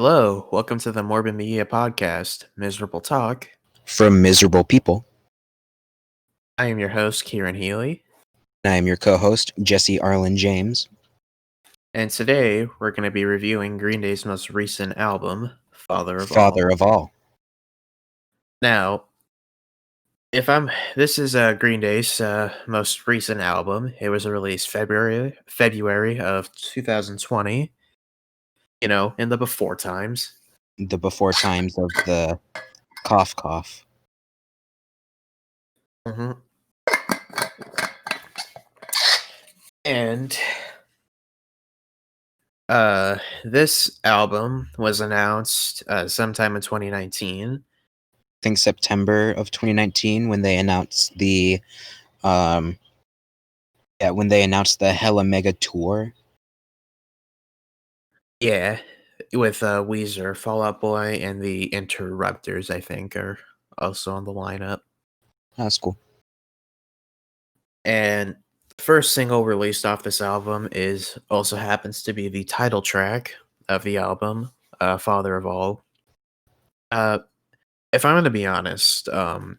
Hello, welcome to the Morbid Media podcast, Miserable Talk. From Miserable People. I am your host, Kieran Healy, I am your co-host, Jesse Arlen James. and today we're going to be reviewing Green Day's most recent album, Father of All. Father of All. Now, this is Green Day's most recent album. It was released February of 2020. In the before times. The before times of the cough cough. Mm-hmm. And this album was announced sometime in 2019. I think September of 2019 when they announced the when they announced the Hella Mega Tour. Yeah, with Weezer, Fall Out Boy, and the Interrupters, I think, are also on the lineup. That's cool. And the first single released off this album also happens to be the title track of the album, Father of All. If I'm going to be honest, when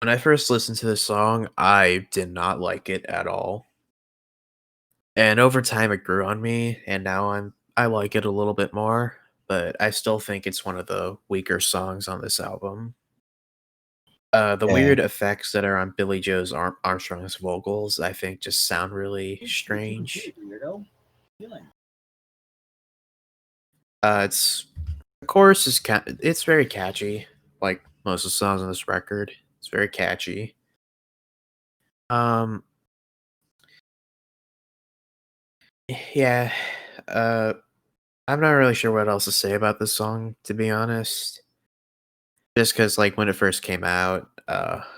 I first listened to this song, I did not like it at all. And over time it grew on me, and now I like it a little bit more, but I still think it's one of the weaker songs on this album. The Yeah. weird effects that are on Billy Joe's Armstrong's vocals, I think, just sound really strange. It's the chorus is it's very catchy, like most of the songs on this record. It's very catchy. Um, yeah. I'm not really sure what else to say about this song, to be honest. Just because, like, when it first came out, I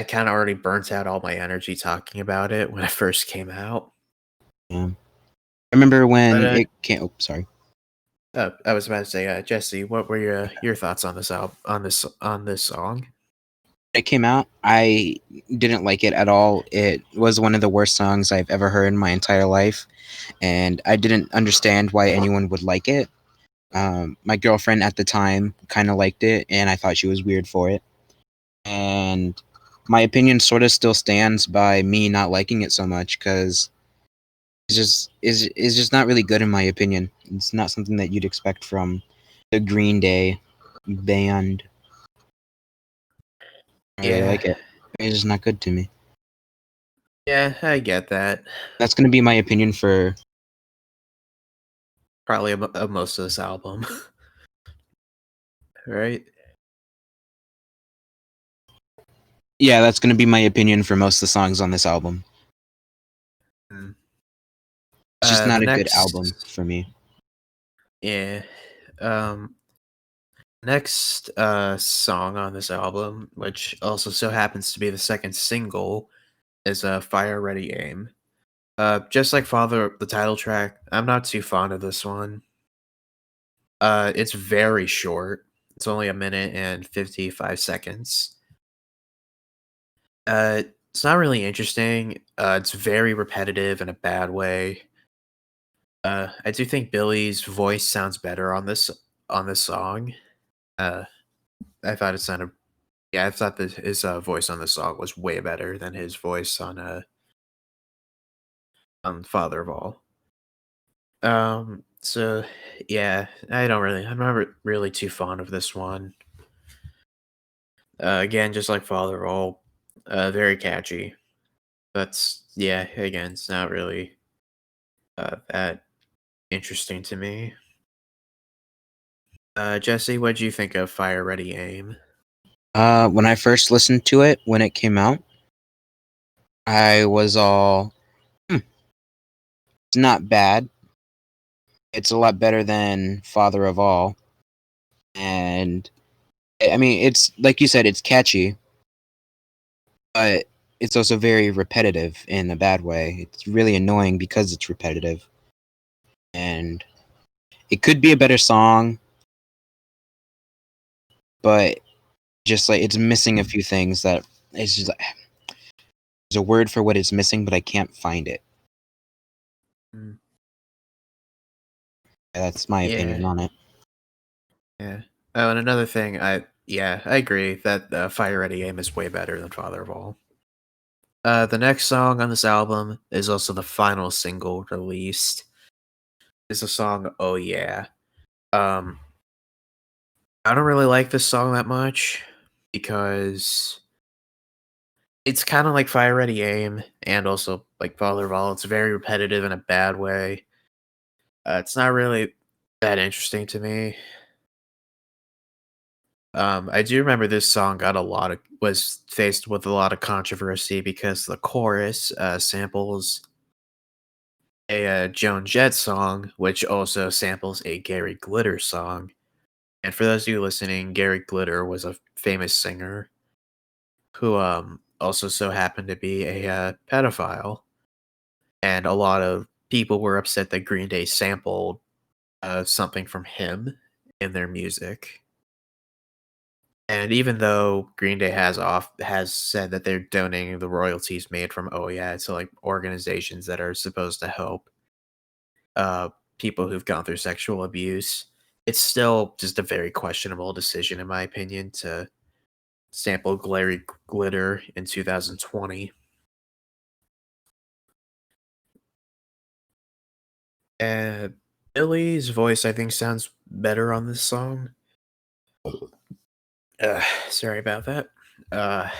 kind of already burnt out all my energy talking about it when it first came out. Yeah. I remember when But it came. Oh, sorry. I was about to say, Jesse, what were your thoughts on this on this song? It came out, I didn't like it at all. It was one of the worst songs I've ever heard in my entire life, and I didn't understand why anyone would like it. My girlfriend at the time kind of liked it, and I thought she was weird for it. And my opinion sort of still stands by me not liking it so much because it's just not really good in my opinion. It's not something that you'd expect from the Green Day band. I really Yeah, like it. It's just not good to me. yeah, I get that. That's gonna be my opinion for. Probably of most of this album, right? Yeah, that's gonna be my opinion for most of the songs on this album. Mm. It's just The not a good album next, for me. yeah, next song on this album, which also so happens to be the second single, is Fire Ready Aim. Just like Father, the title track, I'm not too fond of this one. It's very short. It's only a minute and 55 seconds. It's not really interesting. It's very repetitive in a bad way. I do think Billy's voice sounds better on this song. Uh, I thought it sounded, yeah, I thought that his voice on this song was way better than his voice on Father of All. So yeah, I'm not really too fond of this one. Again, just like Father of All, very catchy. That's yeah. Again, it's not really that interesting to me. Jesse, what do you think of Fire Ready Aim? When I first listened to it when it came out, I was all, it's not bad. It's a lot better than Father of All, and I mean, it's like you said, it's catchy, but it's also very repetitive in a bad way. It's really annoying because it's repetitive, and it could be a better song, but just like it's missing a few things that it's just there's a word for what it's missing, but I can't find it. Mm. That's my Yeah, opinion on it. yeah. Oh, and another thing, I agree that Fire Ready Aim is way better than Father of All. The next song on this album is also the final single released. Is the song "Oh Yeah." Um, I don't really like this song that much because it's kind of like Fire Ready Aim and also like Father of All. It's very repetitive in a bad way. It's not really that interesting to me. I do remember this song was faced with a lot of controversy because the chorus samples a Joan Jett song, which also samples a Gary Glitter song. And for those of you listening, Gary Glitter was a famous singer who also so happened to be a pedophile, and a lot of people were upset that Green Day sampled something from him in their music. And even though Green Day has said that they're donating the royalties made from Oh Yeah to like organizations that are supposed to help uh people who've gone through sexual abuse, it's still just a very questionable decision in my opinion to sample Glary Glitter in 2020. Uh Billy's voice I think sounds better on this song. Sorry about that. Uh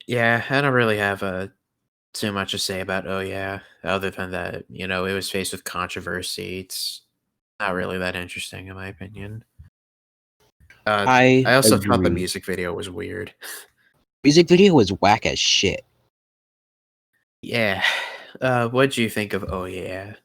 yeah, I don't really have too much to say about Oh Yeah, other than that, it was faced with controversy. It's not really that interesting in my opinion. I I also thought the agree. music video was weird. Music video was whack as shit. Yeah. What'd you think of Oh Yeah?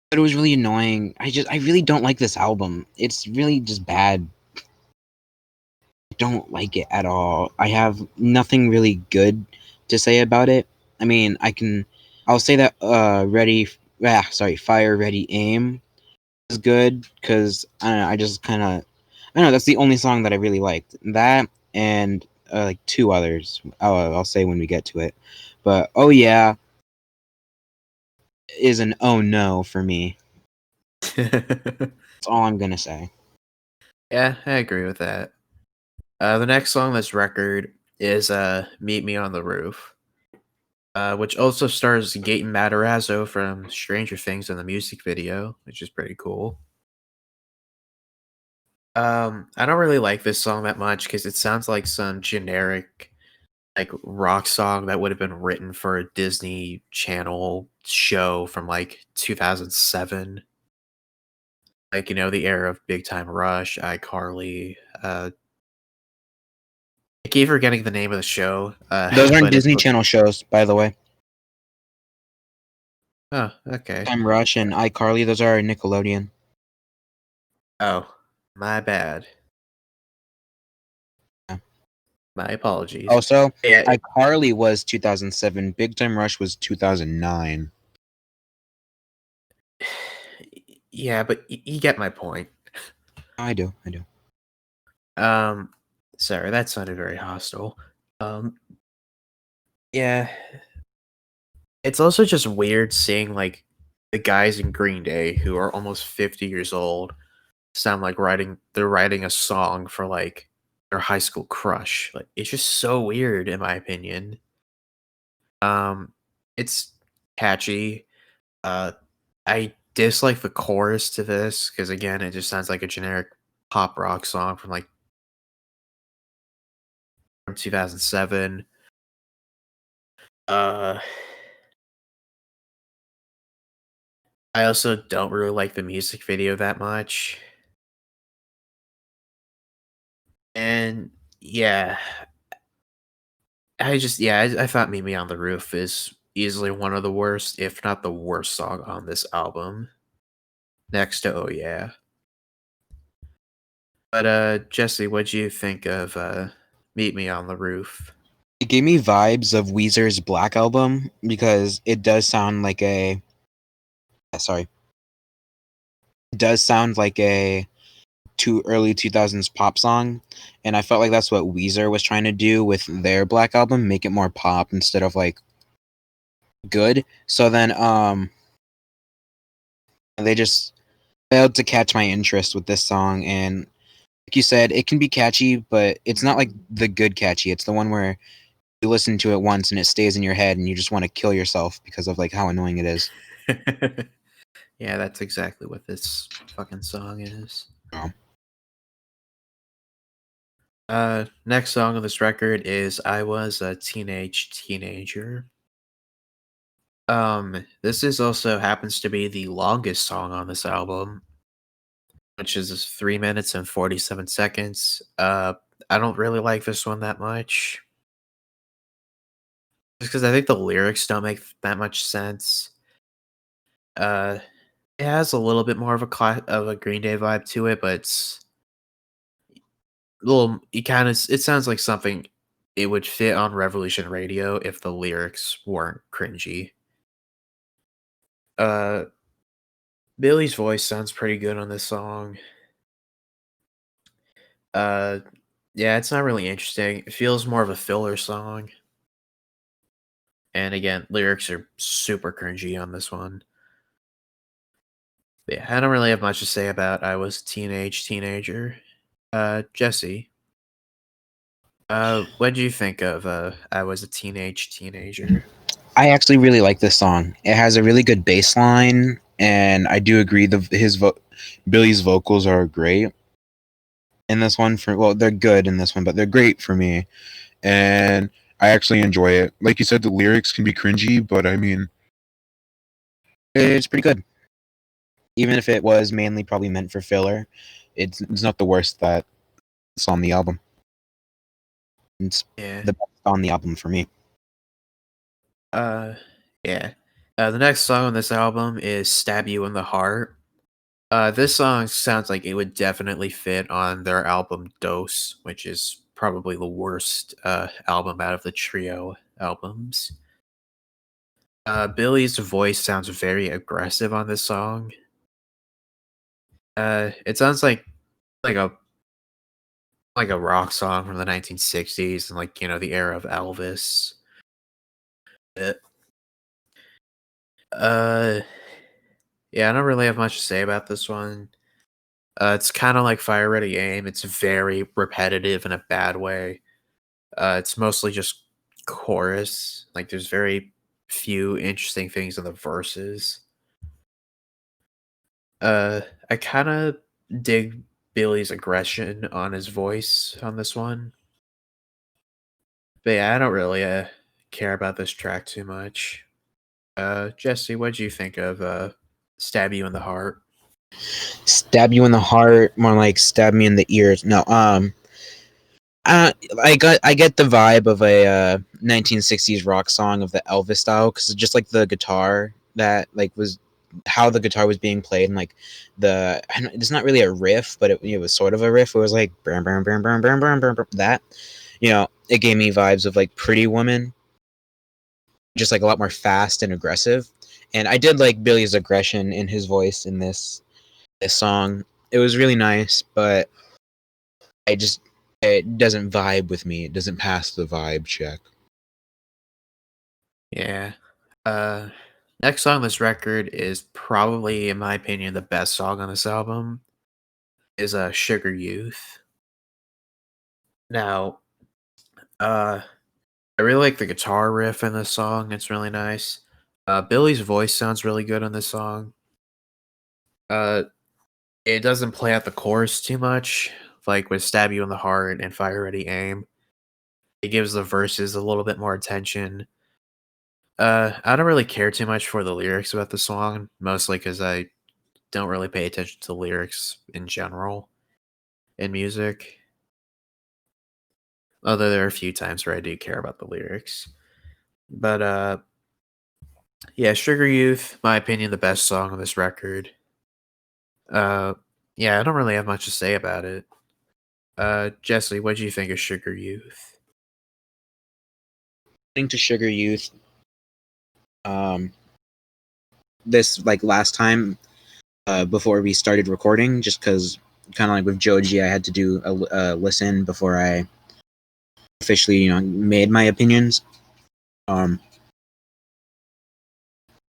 But it was really annoying. I really don't like this album. It's really just bad. I don't like it at all. I have nothing really good to say about it. I mean, I'll say that Fire Ready Aim is good cuz I don't know, I just kind of I don't know, that's the only song that I really liked. That and like two others. I'll say when we get to it. But oh yeah, is an oh no for me. That's all I'm going to say. Yeah, I agree with that. The next song on this record is Meet Me on the Roof, which also stars Gaten Matarazzo from Stranger Things in the music video, which is pretty cool. I don't really like this song that much because it sounds like some generic like rock song that would have been written for a Disney Channel show from like 2007. Like, the era of Big Time Rush, iCarly. I keep forgetting the name of the show, Those aren't but it's Disney with Channel shows, by the way. oh, okay. Time Rush and iCarly, those are Nickelodeon. Oh, my bad. Yeah. My apologies. Also, Yeah, iCarly was 2007. Big Time Rush was 2009. yeah, but you get my point. I do. I do. Um, sorry, that sounded very hostile. Um, yeah, it's also just weird seeing like the guys in Green Day who are almost 50 years old sound like they're writing a song for like their high school crush. Like it's just so weird in my opinion. Um it's catchy. Uh I dislike the chorus to this because again it just sounds like a generic pop rock song from 2007. Uh I also don't really like the music video that much. And yeah, I thought Meet Me on the Roof is easily one of the worst, if not the worst song on this album, next to Oh Yeah. But, Jesse, what'd you think of, Meet Me on the Roof? It gave me vibes of Weezer's Black Album because it does sound like a. Sorry. It does sound like a too early 2000s pop song. And I felt like that's what Weezer was trying to do with their Black Album, make it more pop instead of like good. So then, They just failed to catch my interest with this song. And like you said, it can be catchy, but it's not like the good catchy. It's the one where you listen to it once and it stays in your head and you just want to kill yourself because of like how annoying it is. Yeah, that's exactly what this fucking song is. Oh. Next song on this record is I Was a Teenager. This is also happens to be the longest song on this album, which is 3 minutes and 47 seconds. I don't really like this one that much. Just because I think the lyrics don't make that much sense. Uh, it has a little bit more of a Green Day vibe to it, but it's little it sounds like something it would fit on Revolution Radio if the lyrics weren't cringy. Uh, Billy's voice sounds pretty good on this song. Uh, yeah, it's not really interesting. It feels more of a filler song. And again, lyrics are super cringy on this one. But yeah, I don't really have much to say about I Was a Teenager. Jesse, what do you think of I Was a Teenager? I actually really like this song. It has a really good bass line, and I do agree Billy's vocals are great in this one. They're good in this one, but they're great for me, and I actually enjoy it. Like you said, the lyrics can be cringy, but I mean, it's pretty good. Even if it was mainly probably meant for filler, it's not the worst that's on the album. It's Yeah. the best on the album for me. Uh, yeah. The next song on this album is "Stab You in the Heart." This song sounds like it would definitely fit on their album "Dose," which is probably the worst album out of the trio albums. Billy's voice sounds very aggressive on this song. It sounds like a like a rock song from the 1960s and like the era of Elvis. Uh, uh, yeah, I don't really have much to say about this one. It's kind of like Fire Ready Aim. It's very repetitive in a bad way. It's mostly just chorus. Like there's very few interesting things in the verses. Uh, I kind of dig Billy's aggression on his voice on this one. But yeah, I don't really care about this track too much. Jesse, what do you think of "Stab You in the Heart"? Stab you in the heart, more like stab me in the ears. No, I get the vibe of a 1960s rock song of the Elvis style because just like the guitar that like was how the guitar was being played and like it's not really a riff, but it was sort of a riff. It was like brum, brum, brum, brum, brum, brum, brum, that it gave me vibes of like Pretty Woman, just like a lot more fast and aggressive. And I did like Billy's aggression in his voice in this song. It was really nice, but I just it doesn't vibe with me. It doesn't pass the vibe check. Yeah. Uh, Next song on this record is probably, in my opinion, the best song on this album. Is "Sugar Youth." Now, uh, I really like the guitar riff in this song. It's really nice. Billy's voice sounds really good on this song. Uh, it doesn't play out the chorus too much, like with "Stab You in the Heart" and "Fire Ready Aim." It gives the verses a little bit more attention. I don't really care too much for the lyrics about the song, mostly because I don't really pay attention to lyrics in general in music. Although there are a few times where I do care about the lyrics. But yeah, Sugar Youth, my opinion, the best song on this record. Uh yeah, I don't really have much to say about it. Jesse, what do you think of Sugar Youth? Listening to Sugar Youth, um, this like last time before we started recording, just because kind of like with Joji, I had to do a listen before I officially made my opinions. Um,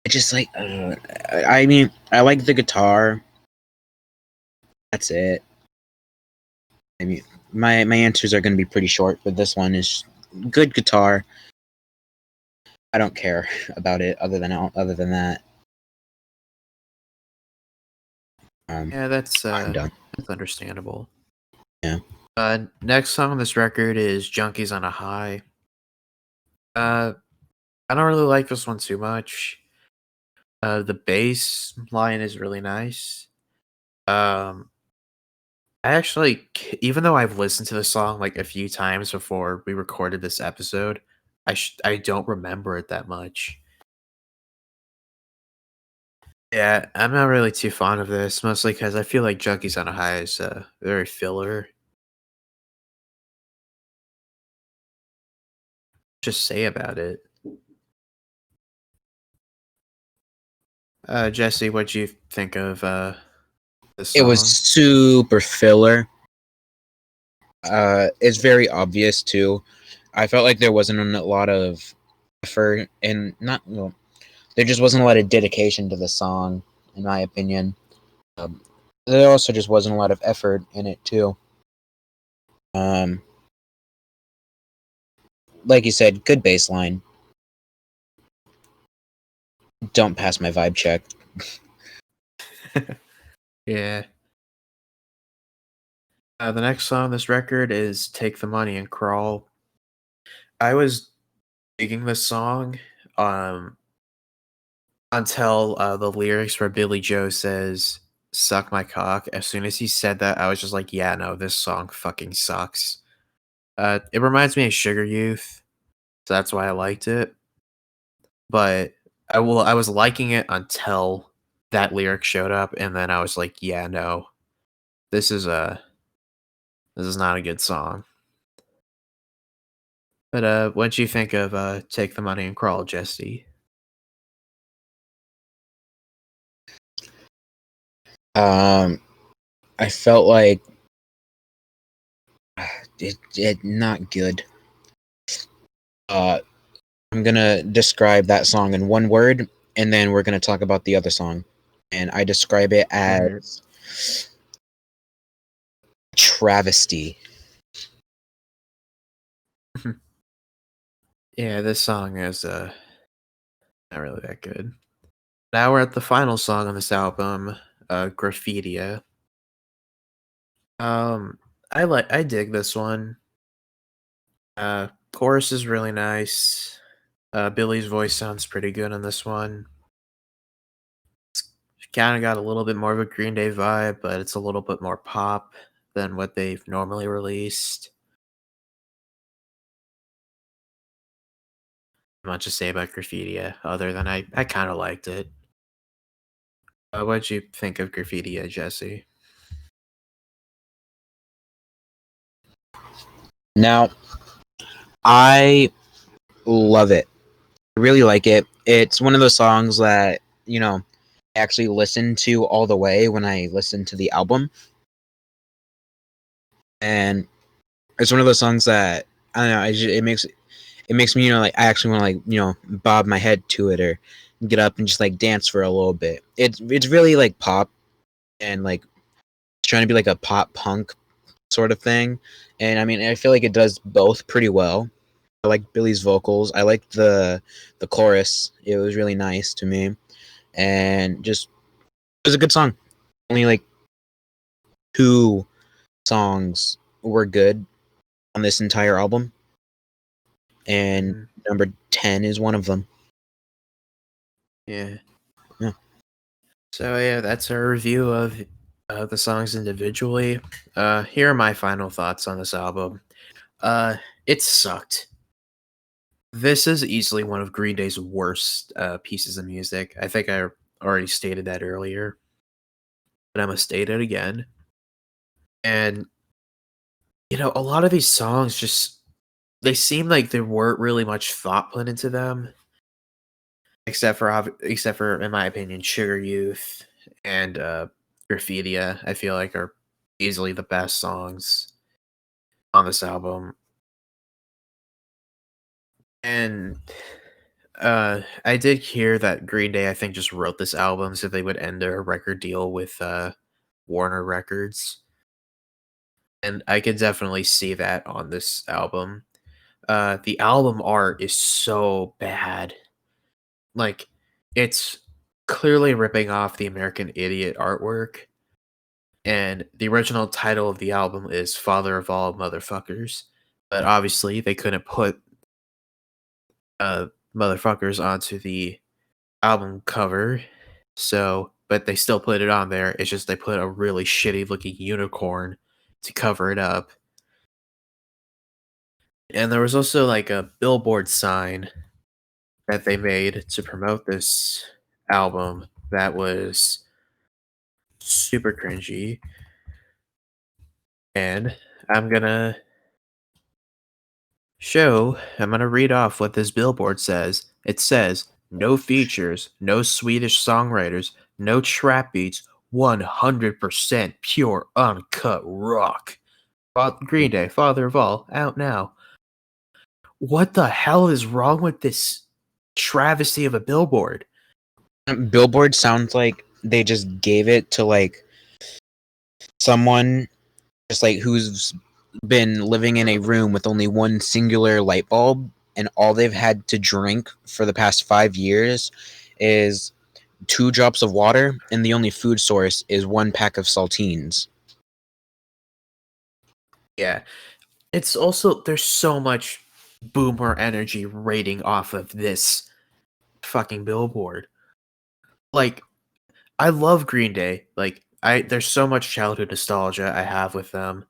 I just like. I mean, I like the guitar. That's it. I mean, my answers are going to be pretty short, but this one is good guitar. I don't care about it other than that. Yeah, I'm done. that's understandable. Yeah. Next song on this record is "Junkies on a High." Uh, I don't really like this one too much. The bass line is really nice. Um, I actually, even though I've listened to the song like a few times before we recorded this episode, I don't remember it that much. Yeah, I'm not really too fond of this, mostly because I feel like Junkies on a High is very filler. Just say about it. Jesse, what'd you think of this It was song? super filler. It's very obvious too. I felt like there wasn't a lot of effort and not well, there just wasn't a lot of dedication to the song, in my opinion. Um, there also just wasn't a lot of effort in it too. Um, like you said, good bass line. Don't pass my vibe check. Yeah. The next song on this record is "Take the Money and Crawl." I was digging this song um, until the lyrics where Billy Joe says "suck my cock." As soon as he said that, I was just like, "Yeah, no, this song fucking sucks." It reminds me of Sugar Youth, so that's why I liked it. But I was liking it until that lyric showed up, and then I was like, "Yeah, no, this is a this is not a good song." But what'd you think of "Take the Money and Crawl," Jesse? Um, I felt like it not good. Uh, I'm gonna describe that song in one word, and then we're gonna talk about the other song. And I describe it Alright. as travesty. Yeah, this song is not really that good. Now we're at the final song on this album, Graffitia. Um, I dig this one. Chorus is really nice. Billy's voice sounds pretty good on this one. Kind of got a little bit more of a Green Day vibe, but it's a little bit more pop than what they've normally released. Much to say about Graffitia, other than I kind of liked it. What'd you think of Graffitia, Jesse? Now, I love it. I really like it. It's one of those songs that, I actually listen to all the way when I listen to the album. And it's one of those songs that I don't know, it makes me, like I actually want to like, bob my head to it or get up and just like dance for a little bit. It's really like pop and like trying to be like a pop punk sort of thing. And I mean, I feel like it does both pretty well. I like Billy's vocals. I like the chorus. It was really nice to me, and just it was a good song. Only like two songs were good on this entire album, and Mhm. number 10 is one of them. Yeah. Yeah. So yeah, that's our review of the songs individually. Here are my final thoughts on this album. Uh, it sucked. This is easily one of Green Day's worst pieces of music. I think I already stated that earlier, but I'm gonna state it again. And a lot of these songs just they seem like there weren't really much thought put into them, except for in my opinion, Sugar Youth and Graffitia. I feel like are easily the best songs on this album. And I did hear that Green Day, I think, just wrote this album so they would end their record deal with Warner Records, and I could definitely see that on this album. The album art is so bad. Like, it's clearly ripping off the American Idiot artwork, and the original title of the album is Father of All Motherfuckers, but obviously they couldn't put uh motherfuckers onto the album cover, so but they still put it on there. It's just they put a really shitty looking unicorn to cover it up. And there was also like a billboard sign that they made to promote this album that was super cringy. And I'm gonna I'm gonna read off what this billboard says. It says, no features, no Swedish songwriters, no trap beats, 100% pure uncut rock. Green Day, Father of All, out now. What the hell is wrong with this travesty of a billboard? Billboard sounds like they just gave it to like someone just like who's been living in a room with only one singular light bulb, and all they've had to drink for the past 5 years is 2 drops of water, and the only food source is 1 pack of saltines. Yeah. It's also, there's so much boomer energy rating off of this fucking billboard. Like, I love Green Day. Like, there's so much childhood nostalgia I have with them.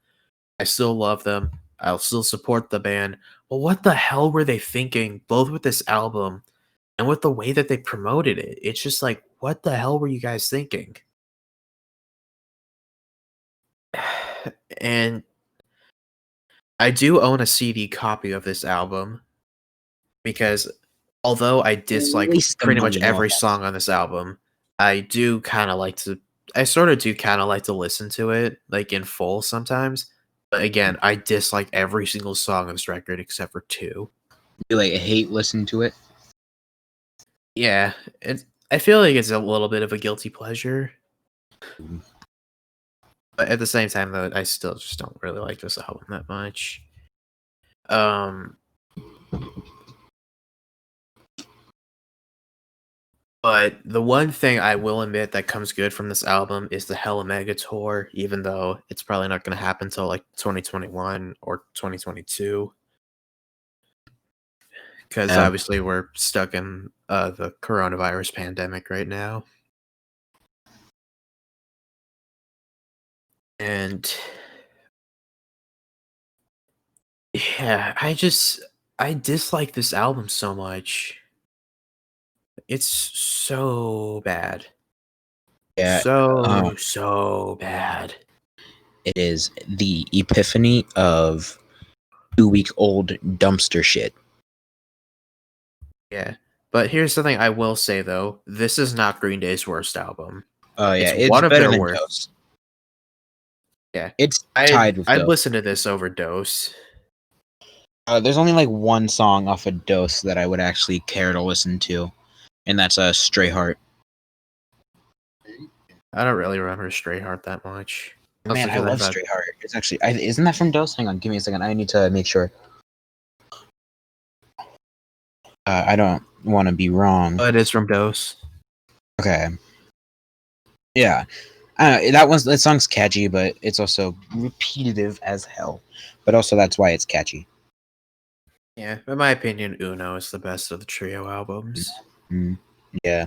I still love them. I'll still support the band. But what the hell were they thinking, both with this album and with the way that they promoted it? It's just like, what the hell were you guys thinking? And I do own a CD copy of this album because although I dislike Waste of pretty much money and all every that. song on this album, I do kind of like to I sort of do kind of like to listen to it like in full sometimes. But again, I dislike every single song on this record except for two. You like hate listening to it. Yeah, I feel like it's a little bit of a guilty pleasure, but at the same time though, I still just don't really like this album that much. Um But the one thing I will admit that comes good from this album is the Hella Mega Tour, even though it's probably not going to happen until like 2021 or 2022. Because Yeah. obviously we're stuck in the coronavirus pandemic right now. And yeah, I dislike this album so much. It's so bad. Yeah. So bad. It is the epiphany of 2-week-old dumpster shit. Yeah. But here's something I will say though. This is not Green Day's worst album. Oh yeah, It's it's one of better their than worst. Dose. Yeah. It's I'd tied with I'd Dose. listen to this over Dose. There's only like one song off of Dose that I would actually care to listen to, and that's Stray Heart. I don't really remember Stray Heart that much. Also Man, I 'cause I love thought Stray Heart. It's actually, isn't that from Dose? Hang on, give me a second. I need to make sure. I don't want to be wrong. it is from Dose. Okay. Yeah. That song's catchy, but it's also repetitive as hell. But also that's why it's catchy. Yeah, in my opinion, Uno is the best of the trio albums. Yeah.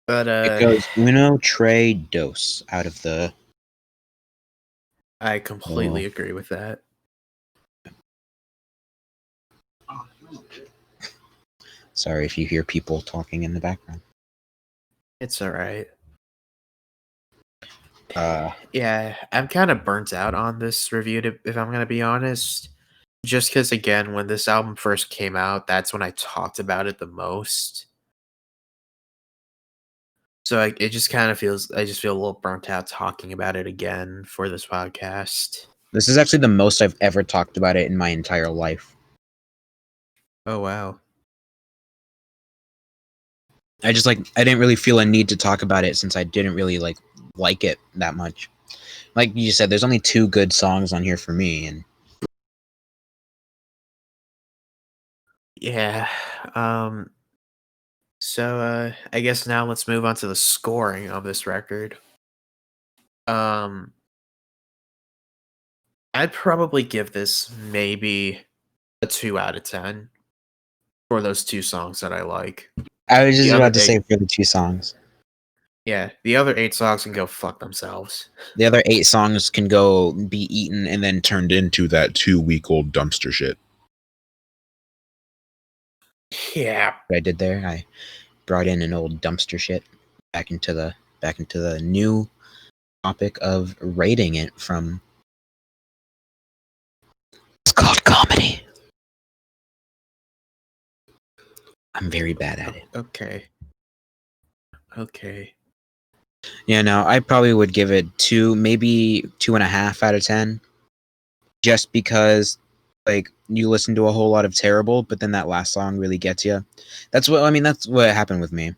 But It goes Uno, Tre, Dos out of the. I completely agree with that. Sorry if you hear people talking in the background. It's alright. Uh, Yeah, I'm kind of burnt out on this review, if I'm going to be honest. Just because, again, when this album first came out, that's when I talked about it the most. So it just kind of feels, I just feel a little burnt out talking about it again for this podcast. This is actually the most I've ever talked about it in my entire life. Oh wow. I didn't really feel a need to talk about it since I didn't really like it that much. Like you said, there's only 2 good songs on here for me, and Yeah. So I guess now let's move on to the scoring of this record. Um I'd probably give this maybe a 2 out of 10 for those 2 songs that I like. I was The just other about to 8 say for the 2 songs. Yeah, the other 8 songs can go fuck themselves. The other 8 songs can go be eaten and then Turned into that 2-week-old dumpster shit. Yeah. what I did there. I brought in an old dumpster shit back into the new topic of rating it from. It's called comedy. I'm very bad at it. Okay. Okay. Yeah, no, I probably would give it 2, maybe 2.5 out of 10. Just because, you listen to a whole lot of terrible, but then that last song really gets you. That's what happened with me.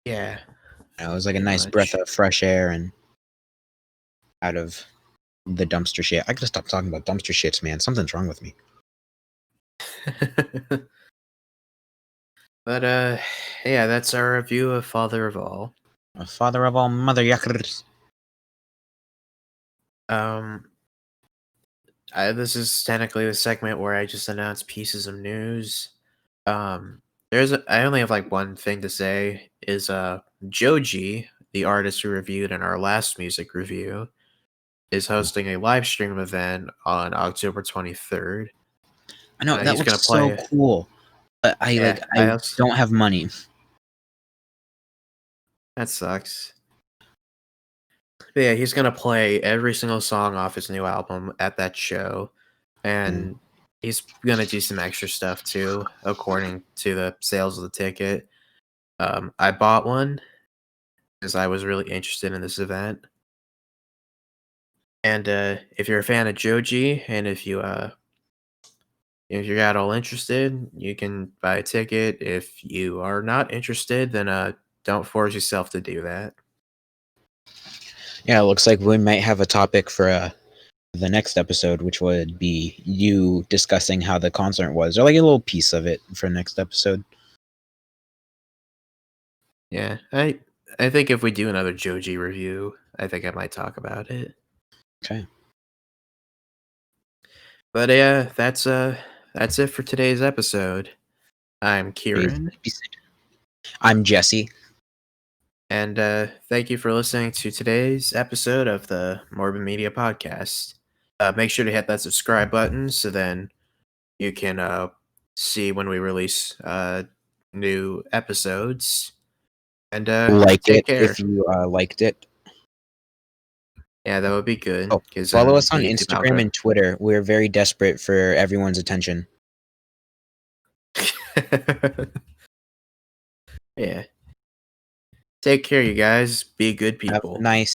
Yeah. It was like a Pretty nice breath much. of fresh air and out of the dumpster shit. I gotta stop talking about dumpster shits, man. Something's wrong with me. But yeah, that's our review of Father of All. Father of all mother yuckers. Um this is technically the segment where I just announce pieces of news. I only have like one thing to say is Joji, the artist who reviewed in our last music review, is hosting a live stream event on October 23rd. I know that He's looks gonna so play. cool, but Yeah, I I also, don't have money. that sucks. But yeah, he's gonna play every single song off his new album at that show, Mm. and he's gonna do some extra stuff too, according to the sales of the ticket. I bought one because I was really interested in this event. And if you're a fan of Joji, and if you're at all interested, you can buy a ticket. If you are not interested, then don't force yourself to do that. Yeah, it looks like we might have a topic for the next episode, which would be you discussing how the concert was, or like a little piece of it for next episode. Yeah, I think if we do another Joji review, I think I might talk about it. Okay. But yeah, that's it for today's episode. I'm Kieran, I'm Jesse. and thank you for listening to today's episode of the Morbid Media Podcast. Make sure to hit that subscribe button so then you can see when we release new episodes. And Like take it care. if you liked it. Yeah, that would be good Oh, because follow then us on the YouTube Instagram and Twitter. We're very desperate for everyone's attention. algorithm. Yeah. Take care, you guys. Be good Have a people. nice